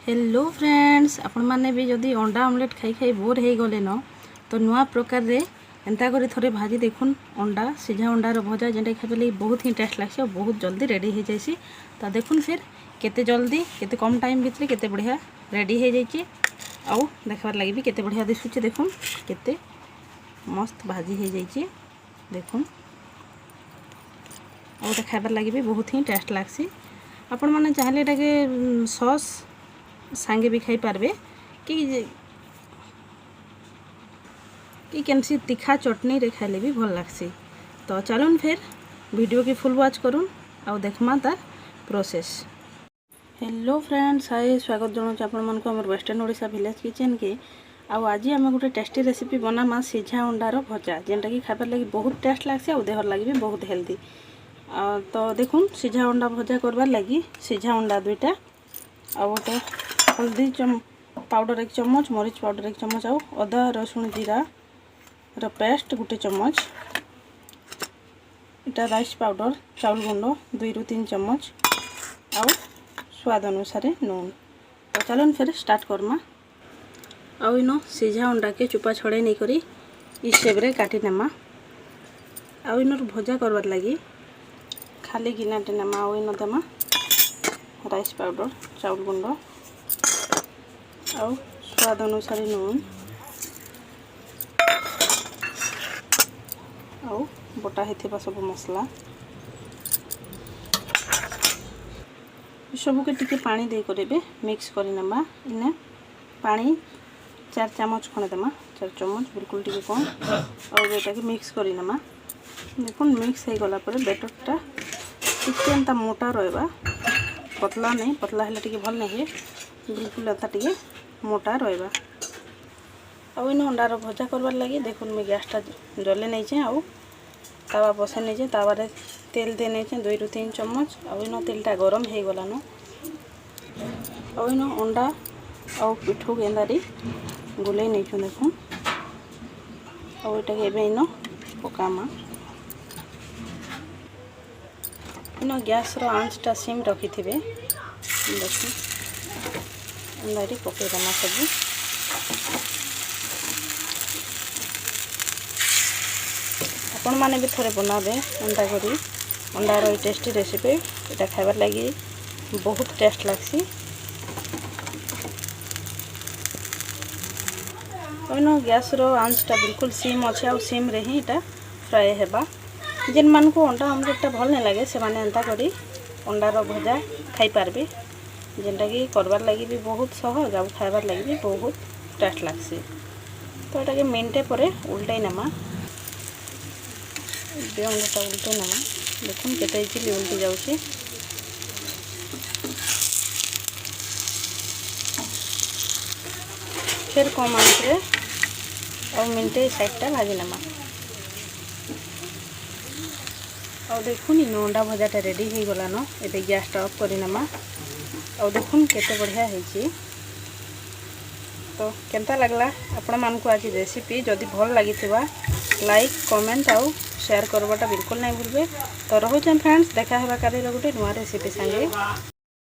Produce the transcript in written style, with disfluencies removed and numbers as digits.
Hello friends, आपण माने भी जदि अंडा ऑमलेट खाई खाई बोर हो गले न तो नुआ प्रकार रे एंता करी थोड़े भाजी देखुन। अंडा सीझा अंडार भजा जेनटा खाइबे लगे बहुत ही टेस्ट लागसे और बहुत जल्दी रेडी हो जाइए। तो देखुन फिर केते जल्दी केते कम टाइम भितर केते बढ़िया रेडी हो जाइए। आउ देखबार लगे भी केते बढ़िया दिसुचे। देखुन केते मस्त भाजी हो जाइए। देखुन आउ तो खाइबार लगे भी बहुत ही टेस्ट लागसी। आपण माने चाहले एटाके सॉस सांगे भी खाई पारबे कि केनसी तीखा चटनी रे खाइले भी भल लागसी। तो चलुन फिर वीडियो की फुल वॉच करूँ आउ देखमा तार प्रोसेस। हेलो फ्रेंड्स, हाय स्वागत जनाऊँ आपण मन को हमर वेस्टर्न ओडिशा विलेज किचन के। आउ आज आम गोटे टेस्टी रेसिपी बनामा सीझा अंडार भजा जेनटा कि खाइबार लगी बहुत टेस्ट लागसी और देहर लगी भी बहुत हेल्दी। तो देखुन सीझा अंडा भजा करबार लगी सीझा अंडा दुईटा आउ गोटे हल्दी पाउडर 1 चम्मच, मरीच पाउडर 1 चम्मच, आउ अदा रसुण जीरा रो पेस्ट गोटे चम्मच, इटा राइस पाउडर चाउल गुंड 2 ରୁ 3 चम्मच, आउ स्वाद अनुसार नून। तो चलन फिर स्टार्ट करमा। आउ इन सीझा अंडा के चुपा छड़े नहीं करी इ शेप रे काटी नेमा। आउ इन भजा करबार लगी खाली गिनाटे नेमा। आउ इन देमा राइस पाउडर चाउल गुंड आउ स्वाद अनुसार नून आउ बटा हेथिबा सब मसला सबू के टिके पानी दे करेबे मिक्स करी नेबा। इने पानी 4 चम्मच खणे देमा, 4 चम्मच बिल्कुल टिके कम और बेटा के मिक्स करी नेमा। देखुन मिक्स हे गला पर बैटरटा टिके एंता मोटा रहबा, पतला नहीं, पतला हेले टिके भल नहीं है, बिल्कुल एंता टिके मोटा रहबा। आउ इन अंडार भजा करबार लगी देखुन मैं गैसटा जले नहीं छे आउ तावा बसे नहीं छे। तावा रे तेल दे नहीं छे 2 ରୁ 3 चम्मच। आउ इन तेलटा गरम हे गलान। आउ इन अंडा आउ पिठू गेंदारी गुले नहीं छे। देखुन आउ एटा के एबे इन पकामा। इन गैस रो आंचटा सिम रखी थिबे। देखुन अंडारी पके देमा सब। आपण माने भी थोड़े बनाबे अंडा करी अंडार टेस्टी रेसिपी एटा खाइबार लगी बहुत टेस्ट लागसी। ओनो गैस रो आंचटा बिल्कुल सिम अच्छे और सिम रे ही एटा फ्राई हेबा। जेन मान को अंडा ऑमलेटटा भल नहीं लगे से माने एंता करी अंडार भजा खाई पारबे जेनटा कि करबार लगी भी बहुत सहज और खाइबार लगी भी बहुत टेस्ट लागसी। तो एटा के मिनटे परे उल्टाई नेमा। अंडाटा उल्टे नेमा। देखुन केते इजिली उल्टी जाउची। फिर कम आंच रे और मिनटे साइडटा भाजी नेमा। और देखुन इन अंडा भजाटा रेडी हो गलान। एबे गैसटा ऑफ करी नेमा। और देखुन केते बढ़िया हेची। तो केनता लागला आपण मान को आज रेसिपी जदि भल लागिथिबा लाइक कमेंट आउ शेयर करवाटा बिल्कुल नहीं भूलबे। तो रोचे फ्रेंड्स, देखा हेबा काली गोटे नुआ रेसिपी संगे।